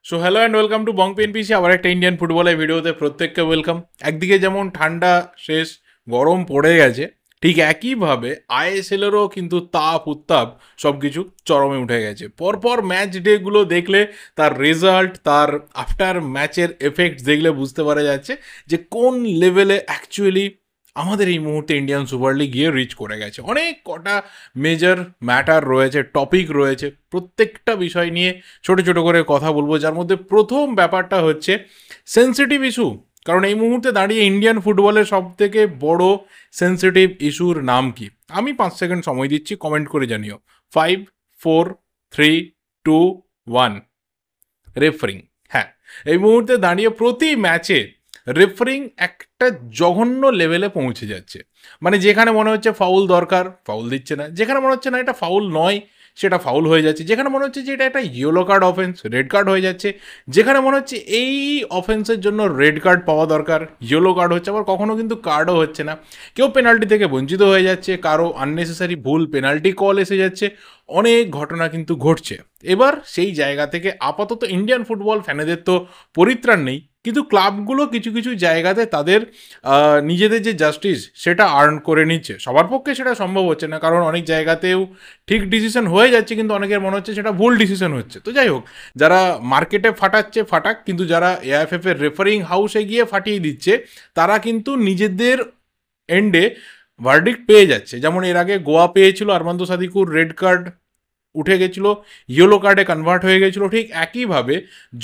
So hello and welcome to Bong PNPC, আবার একটা Indian ফুটবলের ভিডিওতে প্রত্যেককে ওয়েলকাম। একদিকে যেমন ঠান্ডা শেষ, গরম পড়ে গেছে, ঠিক একইভাবে আইএসএলেরও কিন্তু তাপ উত্তাপ সব কিছু চরমে উঠে গেছে। পরপর ম্যাচ ডেগুলো দেখলে তার রেজাল্ট, তার আফটার ম্যাচের এফেক্ট দেখলে বুঝতে পারা যাচ্ছে যে কোন লেভেলে অ্যাকচুয়ালি আমাদের এই মুহূর্তে ইন্ডিয়ান সুপার লিগ গিয়ে রিচ করে গেছে। অনেক কটা মেজর ম্যাটার রয়েছে, টপিক রয়েছে, প্রত্যেকটা বিষয় নিয়ে ছোট ছোট করে কথা বলবো। যার মধ্যে প্রথম ব্যাপারটা হচ্ছে সেন্সিটিভ ইস্যু। কারণ এই মুহূর্তে দাঁড়িয়ে ইন্ডিয়ান ফুটবলের সব থেকে বড় সেন্সিটিভ ইস্যুর নাম কি? আমি 5 সেকেন্ড সময় দিচ্ছি, কমেন্ট করে জানিও। 5, 4, 3, 2, 1। রেফারিং। হ্যাঁ, এই মুহূর্তে দাঁড়িয়ে প্রতি ম্যাচে রেফারিং একটা জঘন্য লেভেলে পৌঁছে যাচ্ছে। মানে যেখানে মনে হচ্ছে ফাউল দরকার, ফাউল দিচ্ছে না। যেখানে মনে হচ্ছে না এটা ফাউল নয়, সেটা ফাউল হয়ে যাচ্ছে। যেখানে মনে হচ্ছে যে এটা একটা yellow card offence, red card হয়ে যাচ্ছে। যেখানে মনে হচ্ছে এই অফেন্সের জন্য রেড কার্ড পাওয়া দরকার, ইয়েলো কার্ড হচ্ছে। আবার কখনো কিন্তু কার্ডও হচ্ছে না। কেউ পেনাল্টি থেকে বঞ্চিত হয়ে যাচ্ছে, কারো আননেসেসারি ভুল পেনাল্টি কল এসে যাচ্ছে। অনেক ঘটনা কিন্তু ঘটছে। এবার সেই জায়গা থেকে আপাতত ইন্ডিয়ান ফুটবল ফ্যানেদের তো পরিত্রাণ নেই, কিন্তু ক্লাবগুলো কিছু কিছু জায়গাতে তাদের নিজেদের যে জাস্টিস সেটা আর্ন করে নিচ্ছে। সবার পক্ষে সেটা সম্ভব হচ্ছে না, কারণ অনেক জায়গাতেও ঠিক ডিসিশন হয়ে যাচ্ছে, কিন্তু অনেকের মনে হচ্ছে সেটা ভুল ডিসিশন হচ্ছে। তো যাই হোক, যারা মার্কেটে ফাটাচ্ছে ফাটাক, কিন্তু যারা এআইএফএফ এর রেফারিং হাউসে গিয়ে ফাটিয়ে দিচ্ছে, তারা কিন্তু নিজেদের এন্ডে ভার্ডিক্ট পেয়ে যাচ্ছে। যেমন এর আগে গোয়া পেয়েছিল, আরমান্দো সাদিকুর রেড কার্ড উঠে গেছিলো, ইয়েলো কার্ডে কনভার্ট হয়ে গেছিলো। ঠিক একইভাবে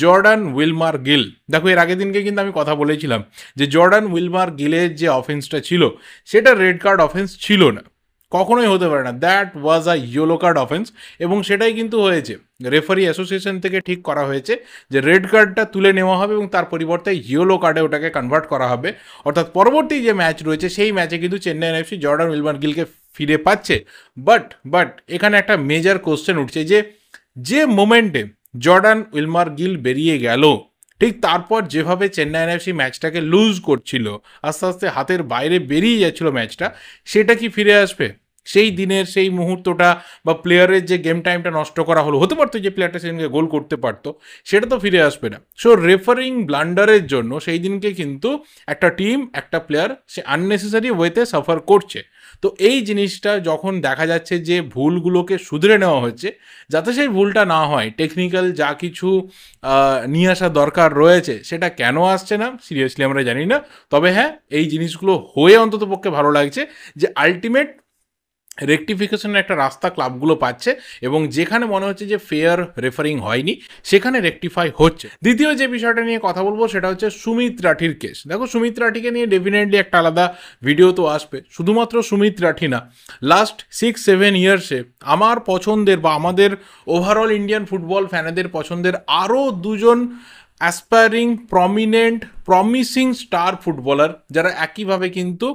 জর্ডান উইলমার গিল, দেখো এর আগের দিনকে কিন্তু আমি কথা বলেছিলাম যে জর্ডান উইলমার গিলের যে অফেন্সটা ছিল সেটা রেড কার্ড অফেন্স ছিল না, কখনোই হতে পারে না। That was a yellow card offence. এবং সেটাই কিন্তু হয়েছে, রেফারি অ্যাসোসিয়েশন থেকে ঠিক করা হয়েছে যে রেড কার্ডটা তুলে নেওয়া হবে এবং তার পরিবর্তে ইয়েলো কার্ডে ওটাকে কনভার্ট করা হবে। অর্থাৎ পরবর্তী যে ম্যাচ রয়েছে সেই ম্যাচে কিন্তু চেন্নাই এফসি জর্ডান উইলমার গিলকে ফিরে পাচ্ছে। বাট এখানে একটা মেজর কোশ্চেন উঠছে যে যে মোমেন্টে জর্ডান উইলমার গিল বেরিয়ে গেল, ঠিক তারপর যেভাবে চেন্নাই এফসি ম্যাচটাকে লুজ করছিল, আস্তে আস্তে হাতের বাইরে বেরিয়ে যাচ্ছিল ম্যাচটা, সেটা কি ফিরে আসবে? সেই দিনের সেই মুহূর্তটা বা প্লেয়ারের যে গেম টাইমটা নষ্ট করা হলো, হতে পারতো যে প্লেয়ারটা সেদিনকে গোল করতে পারতো, সেটা তো ফিরে আসবে না। সো রেফারিং ব্লান্ডারের জন্য সেই দিনকে কিন্তু একটা টিম, একটা প্লেয়ার সে আননেসেসারি ওয়েতে সাফার করছে। তো এই জিনিসটা যখন দেখা যাচ্ছে যে ভুলগুলোকে শুধরে নেওয়া হচ্ছে, যাতে সেই ভুলটা না হয়, টেকনিক্যাল যা কিছু নিয়ে আসা দরকার রয়েছে সেটা কেন আসছে না সিরিয়াসলি আমরা জানি না। তবে হ্যাঁ, এই জিনিসগুলো হয়ে অন্তত পক্ষে ভালো লাগছে যে আলটিমেট রেকটিফিকেশনের একটা রাস্তা ক্লাবগুলো পাচ্ছে, এবং যেখানে মনে হচ্ছে যে ফেয়ার রেফারিং হয়নি সেখানে রেকটিফাই হচ্ছে। দ্বিতীয় যে বিষয়টা নিয়ে কথা বলবো সেটা হচ্ছে সুমিত রাঠির কেস। দেখো, সুমিত রাঠিকে নিয়ে ডেফিনেটলি একটা আলাদা ভিডিও তো আসবে। শুধুমাত্র সুমিত রাঠি না, লাস্ট 6-7 ইয়ার্সে আমার পছন্দের বা আমাদের ওভারঅল ইন্ডিয়ান ফুটবল ফ্যানেদের পছন্দের আরও দুজন aspiring prominent promising star footballer, যারা একইভাবে কিন্তু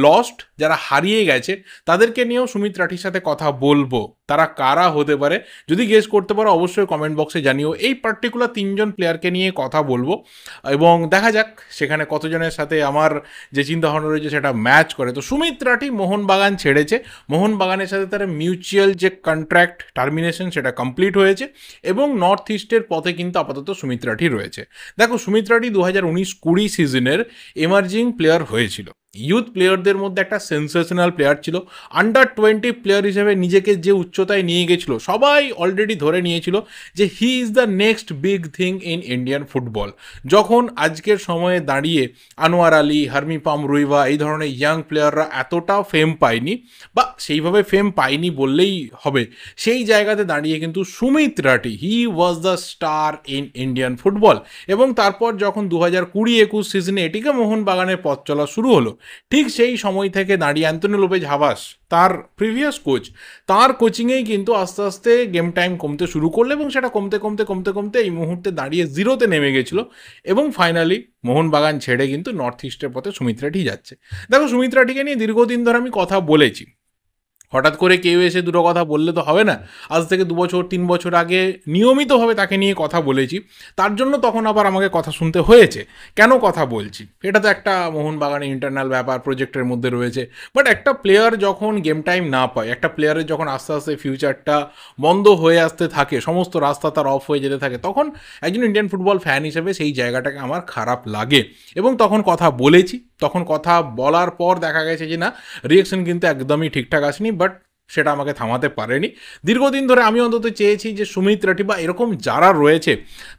লস্ট, যারা হারিয়ে গেছে, তাদেরকে নিয়েও সুমিত রাঠির সাথে কথা বলবো। তারা কারা হতে পারে যদি গেস করতে পারো অবশ্যই কমেন্ট বক্সে জানিও। এই পার্টিকুলার 3জন প্লেয়ারকে নিয়ে কথা বলবো এবং দেখা যাক সেখানে কতজনের সাথে আমার যে চিন্তাভাবনা রয়েছে সেটা ম্যাচ করে। তো সুমিত রাঠি মোহনবাগান ছেড়েছে, মোহনবাগানের সাথে তার মিউচুয়াল যে কন্ট্রাক্ট টার্মিনেশন সেটা কমপ্লিট হয়েছে, এবং নর্থ ইস্টের পথে কিন্তু আপাতত সুমিত রাঠি রয়েছে। দেখো, সুমিত রাঠি 2019-20 সিজনের এমার্জিং প্লেয়ার হয়েছিল, ইউথ প্লেয়ারদের মধ্যে একটা সেন্সেশনাল প্লেয়ার ছিল। আন্ডার-20 প্লেয়ার হিসেবে নিজেকে যে উচ্চতায় নিয়ে গেছিল, সবাই অলরেডি ধরে নিয়েছিল যে he is the next big thing in Indian football. যখন আজকের সময়ে দাঁড়িয়ে আনোয়ার আলী, হার্মিপাম রুইভা এই ধরনের ইয়াং প্লেয়াররা এতটা ফেম পায়নি, বা সেইভাবে ফেম পায়নি বললেই হবে, সেই জায়গাতে দাঁড়িয়ে কিন্তু Sumit Rathi he was the star in Indian football. এবং তারপর যখন 2020-21 সিজনে এটিকে মোহনবাগানের পথ চলা শুরু হলো, ঠিক সেই সময় থেকে দাঁড়িয়ে অ্যান্থনি লোপেজ হাবাস, তার প্রিভিয়াস কোচ, তার কোচিংয়েই কিন্তু আস্তে আস্তে গেম টাইম কমতে শুরু করলো, এবং সেটা কমতে কমতে কমতে কমতে এই মুহূর্তে দাঁড়িয়ে জিরোতে নেমে গেছিলো। এবং ফাইনালি মোহনবাগান ছেড়ে কিন্তু নর্থ ইস্টের পথে সুমিত রাঠি যাচ্ছে। দেখো, সুমিত রাঠিকে নিয়ে দীর্ঘদিন ধরে আমি কথা বলেছি, হঠাৎ করে কেউ এসে দুটো কথা বললে তো হবে না। আজ থেকে 2 বছর 3 বছর আগে নিয়মিতভাবে তাকে নিয়ে কথা বলেছি, তার জন্য তখন আবার আমাকে কথা শুনতে হয়েছে। কেন কথা বলছি, এটা তো একটা মোহনবাগানের ইন্টারনাল ব্যাপার, প্রজেক্টের মধ্যে রয়েছে। বাট একটা প্লেয়ার যখন গেম টাইম না পায়, একটা প্লেয়ারের যখন আস্তে আস্তে ফিউচারটা বন্ধ হয়ে আসতে থাকে, সমস্ত রাস্তা তার অফ হয়ে যেতে থাকে, তখন একজন ইন্ডিয়ান ফুটবল ফ্যান হিসেবে সেই জায়গাটাকে আমার খারাপ লাগে। এবং তখন কথা বলেছি, তখন কথা বলার পর দেখা গেছে যে না, রিয়েকশন কিন্তু একদমই ঠিকঠাক আসেনি, বাট সেটা আমাকে থামাতে পারেনি। দীর্ঘদিন ধরে আমি অন্তত চেয়েছি যে সুমিত রাঠি বা এরকম যারা রয়েছে,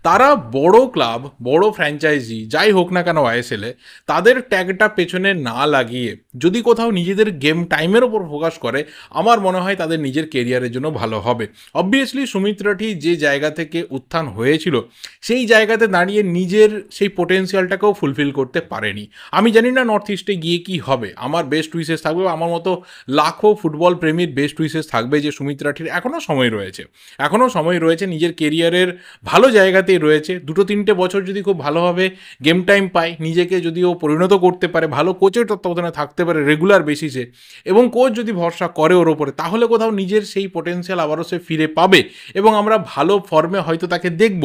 তারা বড় ক্লাব, বড় ফ্র্যাঞ্চাইজি যাই হোক না কেন আইএসএলে, তাদের ট্যাগটা পেছনে না লাগিয়ে যদি কোথাও নিজেদের গেম টাইমের ওপর ফোকাস করে, আমার মনে হয় তাদের নিজের কেরিয়ারের জন্য ভালো হবে। অবভিয়াসলি সুমিত রাঠি যে জায়গা থেকে উত্থান হয়েছিল, সেই জায়গাতে দাঁড়িয়ে নিজের সেই পোটেন্সিয়ালটাকেও ফুলফিল করতে পারেনি। আমি জানি না নর্থ ইস্টে গিয়ে কি হবে। আমার বেস্ট উইসেস থাকবে, আমার মতো লাখো ফুটবল প্রেমীর বেস্ট উইসেস থাকবে যে সুমিত রাঠির এখনও সময় রয়েছে, এখনও সময় রয়েছে, নিজের কেরিয়ারের ভালো জায়গাতেই রয়েছে। 2-3 বছর যদি খুব ভালোভাবে গেম টাইম পায়, নিজেকে যদি ও পরিণত করতে পারে, ভালো কোচের তত্ত্বাবধানে থাকতে পারে রেগুলার বেসিসে, এবং কোচ যদি ভরসা করে ওর ওপরে, তাহলে কোথাও নিজের সেই পোটেন্সিয়াল আবারও সে ফিরে পাবে এবং আমরা ভালো ফর্মে হয়তো তাকে দেখব।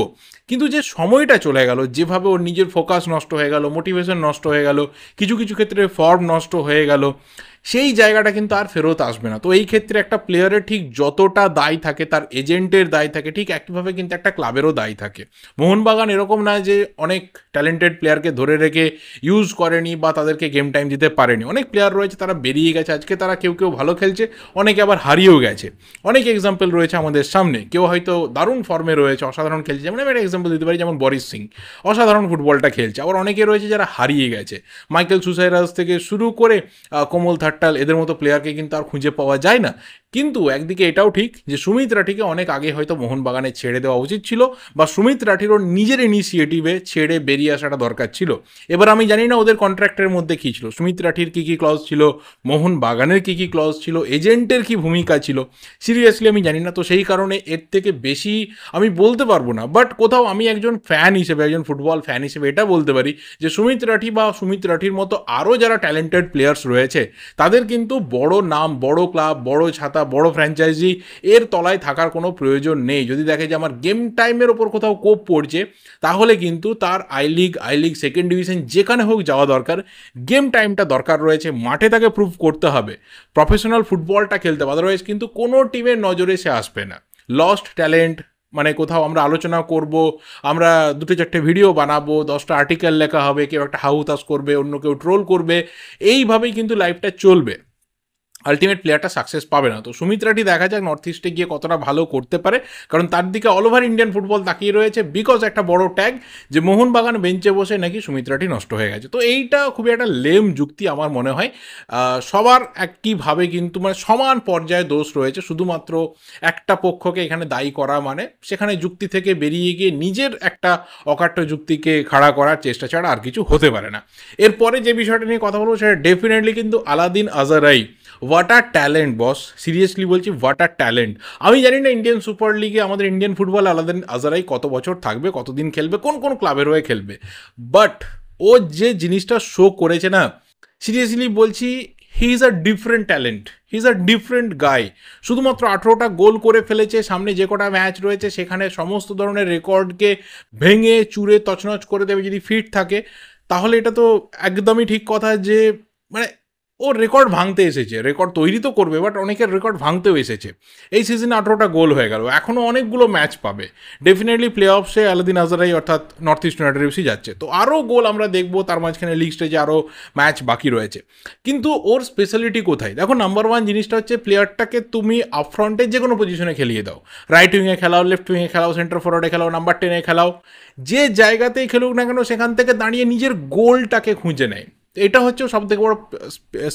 কিন্তু যে সময়টা চলে গেল, যেভাবে ওর নিজের ফোকাস নষ্ট হয়ে গেল, মোটিভেশন নষ্ট হয়ে গেল, কিছু কিছু ক্ষেত্রে ফর্ম নষ্ট হয়ে গেল, সেই জায়গাটা কিন্তু আর ফেরত আসবে না। তো এই ক্ষেত্রে একটা প্লেয়ারের ঠিক যতটা দায় থাকে, তার এজেন্টের দায় থাকে, ঠিক একইভাবে কিন্তু একটা ক্লাবেরও দায় থাকে। মোহনবাগান এরকম না যে অনেক ট্যালেন্টেড প্লেয়ারকে ধরে রেখে ইউজ করেনি বা তাদেরকে গেম টাইম দিতে পারেনি। অনেক প্লেয়ার রয়েছে, তারা বেরিয়ে গেছে, আজকে তারা কেউ কেউ ভালো খেলছে, অনেকে আবার হারিয়েও গেছে। অনেক এক্সাম্পল রয়েছে আমাদের সামনে, কেউ হয়তো দারুণ ফর্মে রয়েছে, অসাধারণ খেলছে, যেমন আমি একটা এক্সাম্পল দিতে পারি, যেমন বরিস সিং অসাধারণ ফুটবলটা খেলছে। আবার অনেকে রয়েছে যারা হারিয়ে গেছে, মাইকেল সুসাইরাস থেকে শুরু করে কোমল থাট্টাল, এদের মতো প্লেয়ারকে কিন্তু আর খুঁজে পাওয়া যায় না। কিন্তু একদিকে এটাও ঠিক যে সুমিত রাঠিকে অনেক আগে হয়তো মোহনবাগানে ছেড়ে দেওয়া উচিত ছিল, বা সুমিত রাঠিরও নিজের ইনিশিয়েটিভে ছেড়ে বেরিয়ে আসাটা দরকার ছিল। এবার আমি জানি না ওদের কন্ট্রাক্টের মধ্যে কী ছিল, সুমিত রাঠির কী কী ক্লজ ছিল, মোহনবাগানের কী কী ক্লজ ছিল, এজেন্টের কী ভূমিকা ছিল, সিরিয়াসলি আমি জানি না। তো সেই কারণে এর থেকে বেশি আমি বলতে পারবো না। বাট কোথাও আমি একজন ফ্যান হিসেবে, একজন ফুটবল ফ্যান হিসেবে এটা বলতে পারি যে সুমিত রাঠি বা সুমিত রাঠির মতো আরও যারা ট্যালেন্টেড প্লেয়ার্স রয়েছে, তাদের কিন্তু বড় নাম, বড় ক্লাব, বড় ছাতা, বড় ফ্র্যাঞ্চাইজি এর তলায় থাকার কোনো প্রয়োজন নেই। যদি দেখে যে আমার গেম টাইমের ওপর কোথাও কোপ পড়ছে, তাহলে কিন্তু তার আই লিগ সেকেন্ড ডিভিশন যেখানে হোক যাওয়া দরকার। গেম টাইমটা দরকার রয়েছে, মাঠে তাকে প্রুভ করতে হবে, প্রফেশনাল ফুটবলটা খেলতে হবে, আদারওয়াইজ কিন্তু কোনো টিমের নজরে সে আসবে না। লস্ট ট্যালেন্ট মানে কোথাও আমরা আলোচনা করব, আমরা 2-4টে ভিডিও বানাবো, 10টা আর্টিকেল লেখা হবে, কেউ একটা হাউতাস করবে, অন্য কেউ ট্রোল করবে, এইভাবেই কিন্তু লাইফটা চলবে। আলটিমেট প্লেয়ারটা সাকসেস পাবে না। তো সুমিত রাঠি দেখা যাক নর্থ ইস্টে গিয়ে কতটা ভালো করতে পারে, কারণ তার দিকে অল ওভার ইন্ডিয়ান ফুটবল তাকিয়ে রয়েছে, বিকজ একটা বড় ট্যাগ যে মোহনবাগান বেঞ্চে বসে নাকি সুমিত রাঠি নষ্ট হয়ে গেছে। তো এইটা খুবই একটা লেম যুক্তি আমার মনে হয়। সবার একইভাবে কিন্তু মানে সমান পর্যায়ে দোষ রয়েছে, শুধুমাত্র একটা পক্ষকে এখানে দায়ী করা মানে সেখানে যুক্তি থেকে বেরিয়ে গিয়ে নিজের একটা অকাট্য যুক্তিকে খাড়া করার চেষ্টা ছাড়া আর কিছু হতে পারে না। এরপরে যে বিষয়টা নিয়ে কথা বলবো সেটা ডেফিনেটলি কিন্তু আলাদিন আজারাই। What are talent boss, seriously বলছি, হোয়াট আর ট্যালেন্ট। আমি জানি না ইন্ডিয়ান সুপার লিগে আমাদের ইন্ডিয়ান ফুটবল আলাদিন আজারাই কত বছর থাকবে, কতদিন খেলবে, কোন কোন ক্লাবের হয়ে খেলবে, বাট ও যে জিনিসটা শো করেছে না, সিরিয়াসলি বলছি, he is a different talent, he is a different guy. শুধুমাত্র 18টা গোল করে ফেলেছে, সামনে যে কটা ম্যাচ রয়েছে সেখানে সমস্ত ধরনের রেকর্ডকে ভেঙে চুরে তছনছ করে দেবে যদি ফিট থাকে। তাহলে এটা তো একদমই ঠিক কথা যে মানে ও রেকর্ড ভাঙতে এসেছে, রেকর্ড তৈরি তো করবে, বাট অনেকের রেকর্ড ভাঙতেও এসেছে। এই সিজনে 18টা গোল হয়ে গেল, এখনও অনেকগুলো ম্যাচ পাবে। ডেফিনেটলি প্লে অফসে আলাদিন আজারাই অর্থাৎ নর্থ ইস্ট ইউনাইটেড এফসি যাচ্ছে, তো আরও গোল আমরা দেখবো, তার মাঝখানে লিগ স্টেজে আরও ম্যাচ বাকি রয়েছে। কিন্তু ওর স্পেশালিটি কোথায় দেখো, নাম্বার ওয়ান জিনিসটা হচ্ছে প্লেয়ারটাকে তুমি আপফ্রন্টের যে কোনো পজিশনে খেলিয়ে দাও, রাইট উইংয়ে খেলাও, লেফট উইংয়ে খেলাও, সেন্টার ফরওয়ার্ডে খেলাও, নাম্বার 10-এ খেলাও, যে জায়গাতেই খেলুক না কেন সেখান থেকে দাঁড়িয়ে নিজের গোলটাকে খুঁজে নেয়। এটা হচ্ছে সব থেকে বড়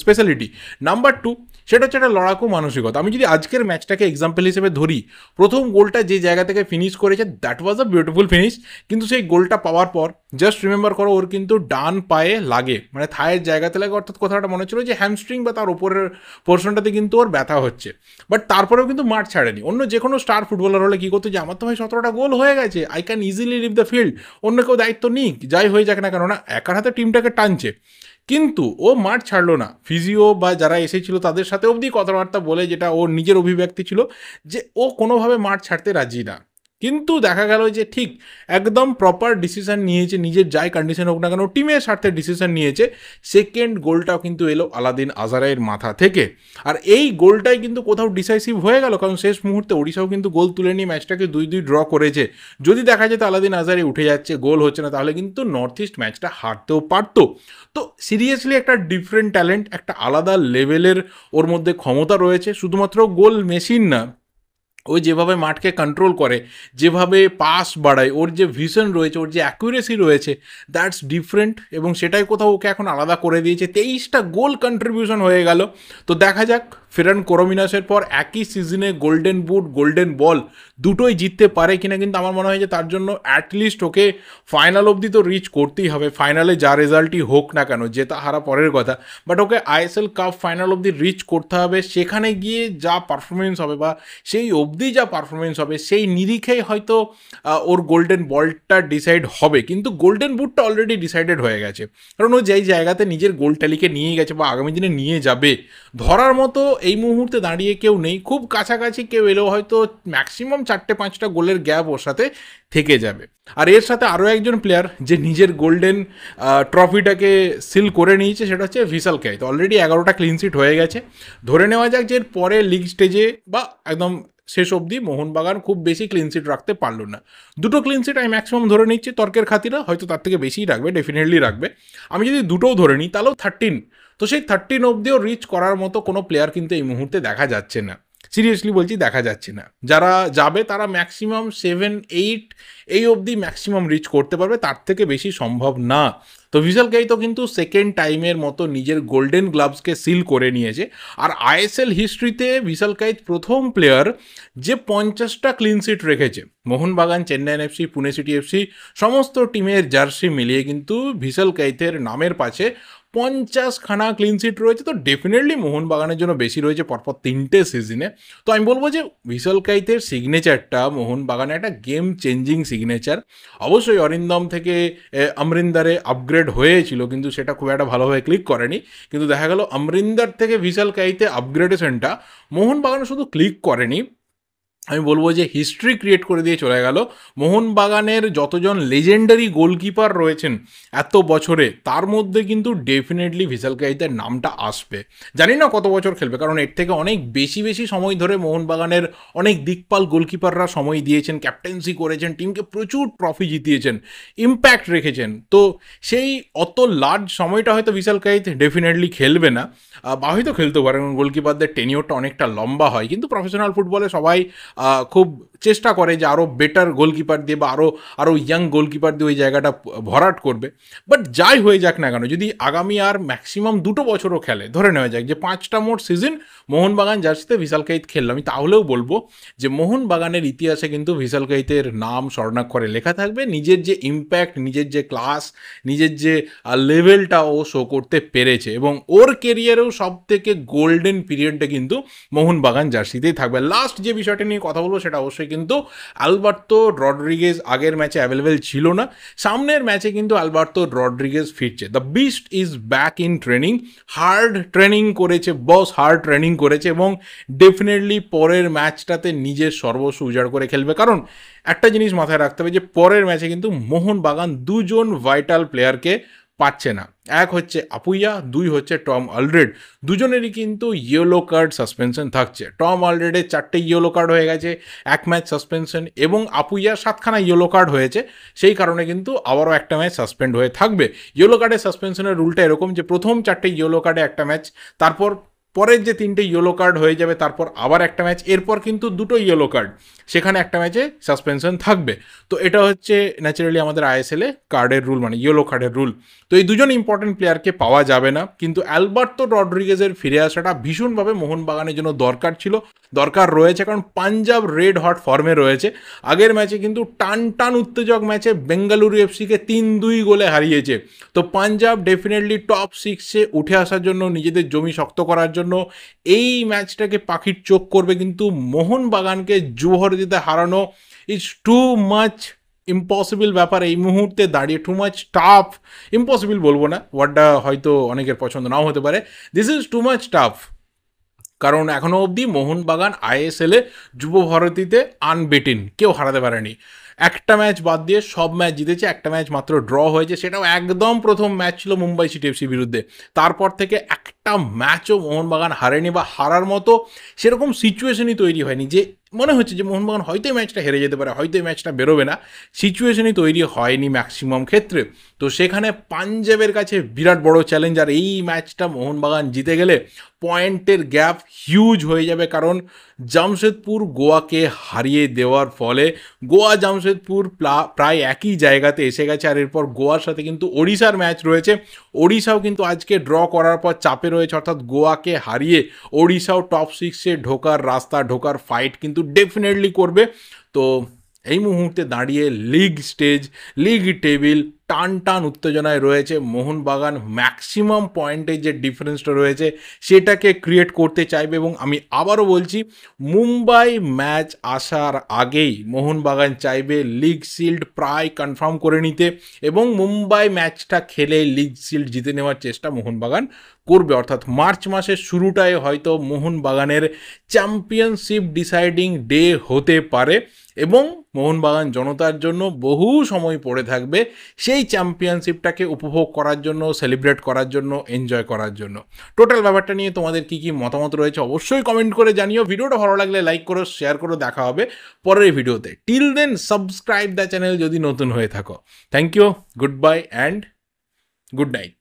স্পেশালিটি। নাম্বার 2, সেটা হচ্ছে একটা লড়াকু মানসিকতা। আমি যদি আজকের ম্যাচটাকে এক্সাম্পল হিসেবে ধরি, প্রথম গোলটা যে জায়গা থেকে ফিনিশ করেছে, that was a beautiful finish. কিন্তু সেই গোলটা পাওয়ার পর জাস্ট রিমেম্বার করো, ওর কিন্তু ডান পায়ে লাগে, মানে থায়ের জায়গাতে লাগে, অর্থাৎ কথাটা মনে হচ্ছিল যে হ্যামস্ট্রিং বা তার উপরের পোর্শনটাতে কিন্তু ওর ব্যথা হচ্ছে। বাট তারপরেও কিন্তু মাঠ ছাড়েনি। অন্য যে কোনো স্টার ফুটবলার হলে কী করতো, যে আমার তো ভাই 17টা গোল হয়ে গেছে, I can easily leave the field, অন্য কেউ দায়িত্ব নিক, যাই হয়ে যাক না কেন, না একার হাতে টিমটাকে টানছে। কিন্তু ও মাঠ ছাড়লো না, ফিজিও বা যারা এসেছিল তাদের সাথে অবধি কথাবার্তা বলে, যেটা ওর নিজের অভিব্যক্তি ছিল যে ও কোনোভাবে মাঠ ছাড়তে রাজি না। কিন্তু দেখা গেল যে ঠিক একদম প্রপার ডিসিশন নিয়েছে, নিজের যাই কন্ডিশন হোক না কেন টিমের স্বার্থে ডিসিশন নিয়েছে। সেকেন্ড গোলটাও কিন্তু এলো আলাদিন আজারের মাথা থেকে, আর এই গোলটাই কিন্তু কোথাও ডিসাইসিভ হয়ে গেল, কারণ শেষ মুহূর্তে ওড়িশাও কিন্তু গোল তুলে নিয়ে ম্যাচটাকে 2-2 ড্র করেছে। যদি দেখা যেত আলাদিন আজারে উঠে যাচ্ছে, গোল হচ্ছে না, তাহলে কিন্তু নর্থ ইস্ট ম্যাচটা হারতেও পারতো। তো সিরিয়াসলি একটা ডিফারেন্ট ট্যালেন্ট, একটা আলাদা লেভেলের ওর মধ্যে ক্ষমতা রয়েছে। শুধুমাত্র গোল মেশিন না, ও যেভাবে মাঠকে কন্ট্রোল করে, যেভাবে পাস বাড়ায়, ওর যে ভিশন রয়েছে, ওর যে অ্যাকুরেসি রয়েছে, দ্যাটস ডিফারেন্ট, এবং সেটাই কোথাও ওকে এখন আলাদা করে দিয়েছে। 23টা গোল কন্ট্রিবিউশন হয়ে গেল। তো দেখা যাক ফেরান কোরোমিনাসের পর একই সিজনে গোল্ডেন বুট, গোল্ডেন বল দুটোই জিততে পারে কিনা। কিন্তু আমার মনে হয় যে তার জন্য অ্যাটলিস্ট ওকে ফাইনাল অবধি তো রিচ করতেই হবে। ফাইনালে যা রেজাল্টই হোক না কেন, জেতা হারা পরের কথা, but okay ISL cup final অবধি রিচ করতে হবে। সেখানে গিয়ে যা পারফরমেন্স হবে বা সেই অবধি যা পারফরমেন্স হবে, সেই নিরিখেই হয়তো ওর গোল্ডেন বলটা ডিসাইড হবে। কিন্তু গোল্ডেন বুটটা অলরেডি ডিসাইডেড হয়ে গেছে, কারণ ও যেই জায়গাতে নিজের গোল ট্যালিকে নিয়ে গেছে বা আগামী দিনে নিয়ে যাবে, ধরার মতো এই মুহূর্তে দাঁড়িয়ে কেউ নেই। খুব কাছাকাছি কেউ এলেও হয়তো ম্যাক্সিমাম 4-5টা গোলের গ্যাপ ওর সাথে থেকে যাবে। আর এর সাথে আরও একজন প্লেয়ার যে নিজের গোল্ডেন ট্রফিটাকে সিল করে নিয়েছে, সেটা হচ্ছে ভিসাল কেইত। অলরেডি 11টা ক্লিনশিট হয়ে গেছে। ধরে নেওয়া যাক যে এর পরে লিগ স্টেজে বা একদম শেষ অবধি মোহনবাগান খুব বেশি ক্লিনশিট রাখতে পারলো না। 2টো ক্লিনশিট আমি ম্যাক্সিমাম ধরে নিচ্ছি তর্কের খাতিরে, হয়তো তার থেকে বেশিই রাখবে, ডেফিনেটলি রাখবে। আমি যদি 2টোও ধরে নিই তাহলেও 13, তো সেই 13 অবধিও রিচ করার মতো কোনো প্লেয়ার কিন্তু এই মুহূর্তে দেখা যাচ্ছে না। সিরিয়াসলি বলছি, দেখা যাচ্ছে না। যারা যাবে তারা ম্যাক্সিমাম 7-8 এই অবধি ম্যাক্সিমাম রিচ করতে পারবে, তার থেকে বেশি সম্ভব না। তো ভিসাল কেইত কিন্তু সেকেন্ড টাইমের মতো নিজের গোল্ডেন গ্লাভসকে সিল করে নিয়েছে। আর আইএসএল হিস্ট্রিতে ভিসাল কেইত প্রথম প্লেয়ার যে 50টা ক্লিনশিট রেখেছে। Mohun Bagan, Chennaiyin FC, Pune city FC সমস্ত টিমের জার্সি মিলিয়ে কিন্তু ভিসাল কেইতের নামের পাশে 50খানা ক্লিনশিট রয়েছে। তো ডেফিনেটলি মোহনবাগানের জন্য বেশি রয়েছে পরপর 3টে সিজনে। তো আমি বলবো যে ভিসাল কেইতের সিগনেচারটা মোহনবাগানের একটা গেম চেঞ্জিং সিগনেচার। অবশ্যই অরিন্দম থেকে অমরিন্দারে আপগ্রেড হয়েছিল, কিন্তু সেটা খুব একটা ভালোভাবে ক্লিক করেনি। কিন্তু দেখা গেল অমরিন্দার থেকে ভিসাল কেইতে আপগ্রেডেশনটা মোহনবাগান শুধু ক্লিক করেনি, আমি বলবো যে হিস্ট্রি ক্রিয়েট করে দিয়ে চলে গেল। মোহনবাগানের যতজন লেজেন্ডারি গোলকিপার রয়েছেন এত বছরে, তার মধ্যে কিন্তু ডেফিনেটলি ভিসাল কেইতের নামটা আসবে। জানি না কত বছর খেলবে, কারণ এর থেকে অনেক বেশি বেশি সময় ধরে মোহনবাগানের অনেক দিকপাল গোলকিপাররা সময় দিয়েছেন, ক্যাপ্টেন্সি করেছেন, টিমকে প্রচুর ট্রফি জিতিয়েছেন, ইম্প্যাক্ট রেখেছেন। তো সেই অত লার্জ সময়টা হয়তো ভিসাল কেইত ডেফিনেটলি খেলবে না, বা হয়তো খেলতে পারে, কারণ গোলকিপারদের টেনিওরটা অনেকটা লম্বা হয়। কিন্তু প্রফেশনাল ফুটবলে সবাই খুব চেষ্টা করে যে আরও বেটার গোলকিপার দিয়ে বা আরও ইয়াং গোলকিপার দিয়ে ওই জায়গাটা ভরাট করবে। বাট যাই হয়ে যাক না কেন, যদি আগামী আর ম্যাক্সিমাম 2টো বছরও খেলে, ধরে নেওয়া যাক যে 5টা মোট সিজন মোহনবাগান জার্সিতে ভিসাল কেইত খেললো, আমি তাহলেও বলবো যে মোহনবাগানের ইতিহাসে কিন্তু ভিসাল কেইতের নাম স্বর্ণাক্ষরে লেখা থাকবে। নিজের যে ইম্প্যাক্ট, নিজের যে ক্লাস, নিজের যে লেভেলটা ও শো করতে পেরেছে, এবং ওর কেরিয়ারেও সব থেকে গোল্ডেন পিরিয়ডটা কিন্তু মোহনবাগান জার্সিতেই থাকবে। লাস্ট যে বিষয়টা নিয়ে কথা বলবো সেটা অবশ্যই কিন্তু আলবার্তো রড্রিগেজ আগের ম্যাচে অ্যাভেলেবেল ছিল না, সামনের ম্যাচে কিন্তু আলবার্তো রড্রিগেজ ফিরছে। The beast is back in training. Hard training করেছে বস, হার্ড ট্রেনিং করেছে, এবং ডেফিনেটলি পরের ম্যাচটাতে নিজের সর্বস্ব উজাড় করে খেলবে। কারণ একটা জিনিস মাথায় রাখতে হবে যে পরের ম্যাচে কিন্তু মোহনবাগান 2জন ভাইটাল প্লেয়ারকে পাচ্ছে না। এক হচ্ছে আপুইয়া, 2 হচ্ছে টম অলরেড। দুজনেরই কিন্তু ইয়েলো কার্ড সাসপেনশন থাকছে। টম অলরেডের 4টে ইয়েলো কার্ড হয়ে গেছে, 1 ম্যাচ সাসপেনশন, এবং আপুইয়ার 7খানা ইয়েলো কার্ড হয়েছে। সেই কারণে কিন্তু আবারও একটা ম্যাচ সাসপেন্ড হয়ে থাকবে। ইয়েলো কার্ডের সাসপেনশনের রুলটা এরকম যে প্রথম 4টে ইয়েলো কার্ডে একটা ম্যাচ, তারপর পরের যে 3টে ইয়েলো কার্ড হয়ে যাবে তারপর আবার একটা ম্যাচ, এরপর কিন্তু 2টো ইয়েলো কার্ড, সেখানে একটা ম্যাচে সাসপেনশন থাকবে। তো এটা হচ্ছে ন্যাচারালি আমাদের আইএসএলে কার্ডের রুল, মানে ইয়েলো কার্ডের রুল। তো এই দুজন ইম্পর্টেন্ট প্লেয়ারকে পাওয়া যাবে না, কিন্তু আলবার্তো রড্রিগেজের ফিরে আসাটা ভীষণভাবে মোহনবাগানের জন্য দরকার ছিল, দরকার রয়েছে। কারণ পাঞ্জাব রেড হট ফর্মে রয়েছে। আগের ম্যাচে কিন্তু টান উত্তেজক ম্যাচে বেঙ্গালুরু এফসিকে 3-2 গোলে হারিয়েছে। তো পাঞ্জাব ডেফিনেটলি টপ 6-এ উঠে আসার জন্য, নিজেদের জমি শক্ত করার জন্য এই ম্যাচটাকে পাখির চোখ করবে। কিন্তু মোহনবাগানকে জোহর দিতে হারানো ইজ টু মাচ ইম্পসিবল ব্যাপার এই মুহূর্তে দাঁড়িয়ে, টু মাচ টাফ। ইম্পসিবল বলবো না, ওয়ার্ডটা হয়তো অনেকের পছন্দ নাও হতে পারে। This is too much tough, কারণ এখনও অবধি মোহনবাগান আইএসএলে যুব ভারতীতে আনবেটেন, কেউ হারাতে পারেনি। একটা ম্যাচ বাদ দিয়ে সব ম্যাচ জিতেছে, একটা ম্যাচ মাত্র ড্র হয়েছে, সেটাও একদম প্রথম ম্যাচ ছিল মুম্বাই সিটি এফসির বিরুদ্ধে। তারপর থেকে একটা ম্যাচও মোহনবাগান হারেনি, বা হারার মতো সেরকম সিচুয়েশনই তৈরি হয়নি যে মনে হচ্ছে যে মোহনবাগান হয়তো এই ম্যাচটা হেরে যেতে পারে, হয়তো এই ম্যাচটা বেরোবে না। সিচুয়েশনই তৈরি হয়নি ম্যাক্সিমাম ক্ষেত্রে। তো সেখানে পাঞ্জাবের কাছে বিরাট বড় চ্যালেঞ্জ, আর এই ম্যাচটা মোহনবাগান জিতে গেলে পয়েন্টের গ্যাপ হিউজ হয়ে যাবে, কারণ জামশেদপুর গোয়াকে হারিয়ে দেওয়ার ফলে গোয়া জামশেদপুর প্রায় একই জায়গাতে এসে গেছে। আর এরপর গোয়ার সাথে কিন্তু ওড়িশার ম্যাচ রয়েছে, ওড়িশাও কিন্তু আজকে ড্র করার পর চাপে রয়েছে, অর্থাৎ গোয়াকে হারিয়ে ওড়িশাও টপ 6-এ ঢোকার রাস্তা, ঢোকার ফাইট কিন্তু ডেফিনেটলি করবে। তো এই মুহূর্তে দাঁড়িয়ে লিগ স্টেজ, লিগ টেবিল টান টান উত্তেজনায় রয়েছে। মোহনবাগান ম্যাক্সিমাম পয়েন্টে যে ডিফারেন্সটা রয়েছে সেটাকে ক্রিয়েট করতে চাইবে, এবং আমি আবারও বলছি মুম্বাই ম্যাচ আসার আগেই মোহনবাগান চাইবে লিগ শিল্ড প্রায় কনফার্ম করে নিতে, এবং মুম্বাই ম্যাচটা খেলে লিগ শিল্ড জিতে নেওয়ার চেষ্টা মোহনবাগান করবে। অর্থাৎ মার্চ মাসের শুরুটায় হয়তো মোহনবাগানের চ্যাম্পিয়নশিপ ডিসাইডিং ডে হতে পারে, এবং মোহনবাগান জনতার জন্য বহু সময় পড়ে থাকবে সেই চ্যাম্পিয়নশিপটাকে উপভোগ করার জন্য, সেলিব্রেট করার জন্য, এনজয় করার জন্য। টোটাল ব্যাপারটা নিয়ে তোমাদের কী কী মতামত রয়েছে অবশ্যই কমেন্ট করে জানিও। ভিডিওটা ভালো লাগলে লাইক করো, শেয়ার করো। দেখা হবে পরের ভিডিওতে। Till then subscribe the channel যদি নতুন হয়ে থাকো। Thank you, good bye and good night.